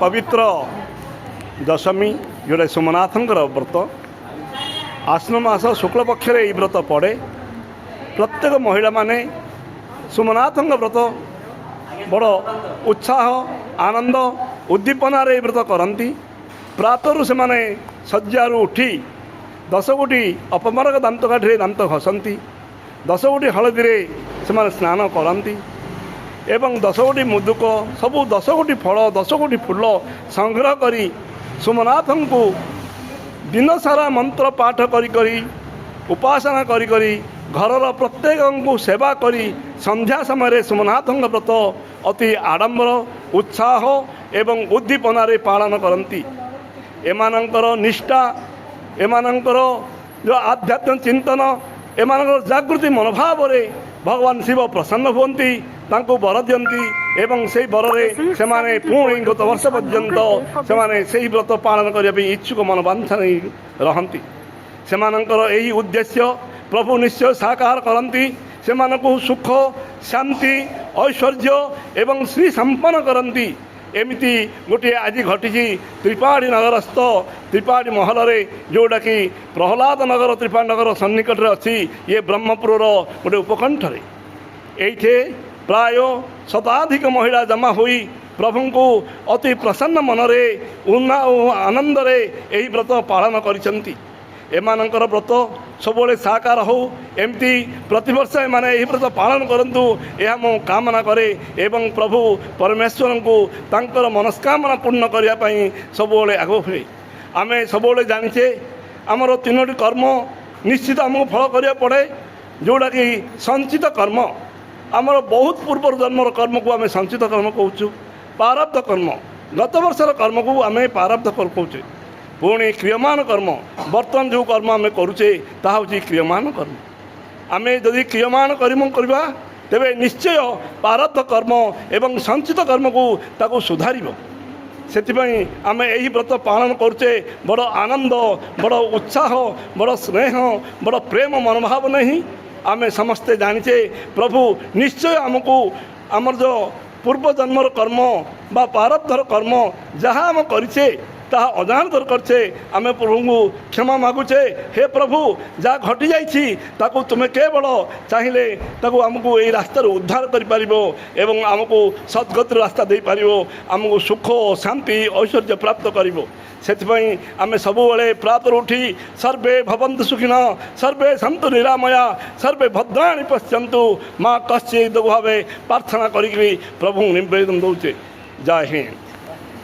पवित्र दशमी जोड़ा सोमनाथंकर व्रत आश्विन मास शुक्ल पक्ष व्रत पड़े। प्रत्येक महिला माने सोमनाथंक व्रत बड़ उत्साह आनंद उद्दीपनार व्रत करती। प्रातरु से माने शज्यारू उठी 10 गोटी अपमारक दांत काठी दांत घसती, 10 गोटी हलदी से माने स्नान करती एवं 10 गोटी मुदुक सबू 10 गोटी फल 10 गोटी फूल संग्रह करी सोमनाथन को दिन सारा मंत्र पाठ करी उपासना करी घरर प्रत्येक को सेवा करी संध्या समय सोमनाथन व्रत अति आडंबर उत्साह एवं उद्दीपनारे पालन करती। एमानंकर निष्ठा एमानंकर जो आध्यात्म चिंतन एमानंकर जागृति मनोभाव रे भगवान शिव प्रसन्न होती तांको बर दियंती एवं से बरे से माने पुणी गत वर्ष पर्यंत से माने से व्रत पालन करने इच्छुक मनोबांछा नहीं रहंती। सेमानंकर यही उद्देश्य प्रभु निश्चय साकार करती। से मानकु सुख शांति ऐश्वर्य एवं श्री संपन्न करती। एमती गोटे आज घटी त्रिपाठी नगरस्थ त्रिपाठी महल जोटा कि प्रहलाद नगर त्रिपाठी नगर सन्निकट में अच्छी ये ब्रह्मपुर गोटे उपकंठ ये प्राय शताधिक महिला जमा हुई प्रभु को अति प्रसन्न मनरे आनंदरे यही व्रत पालन करिसंती। एमानंकर व्रत सबुले साकार हो एमती प्रतिवर्ष एमाने यही व्रत पालन करंतु यह मो कामना करे एवं प्रभु परमेश्वर को तांकर मनस्कामना पूर्ण करने पाई सबुले आग हुए। आमे सबुले जानिचे आमर 3टी कर्म निश्चित आमको फल करिया पड़े जोड़ा कि संचित कर्म आमर बहुत पूर्व जन्मर कर्म को आमे संचित कर्म कहूँ। प्रारब्ध कर्म गत वर्षर कर्म को आमे प्रारब्ध कर्म कहूँ। पुणी क्रियमान कर्म बर्तमान जो कर्म आम करुचे ताहा होची क्रियमान कर्म। आम जदि क्रियमान कर्म करवा तेबे निश्चय प्रारब्ध कर्म एवं संचित कर्म को ताको सुधारिबो। सेतिपई आम यही व्रत पालन करुचे बड़ आनंद बड़ उत्साह बड़ स्नेह बड़ प्रेम मनोभाव नहीं। आम समस्ते जानिचे प्रभु निश्चय आमको आमर जो पूर्व जन्मर कर्म बा प्रारब्धर कर्म जहाँ आम करिचे ताहा अजाणतर करछे आम प्रभु को क्षमा मागुचे। हे प्रभु जहाँ घटी जाइछि ताकू तुमे केवल चाहिए ताकू आमको यही रास्ता उद्धार करिपारिबो एवं आमको सद्गतिर रास्ता दे पारिबो आमको सुख शांति ऐश्वर्य प्राप्त करिबो। सेथिपई आमे सबुबले प्रातः उठी सर्वे भवन्तु सुखिनः सर्वे सन्तु निरामया सर्वे भद्राणि पश्यन्तु माँ कश्चित् भावे प्रार्थना करी प्रभु निवेदन दौचे। जय हिंद।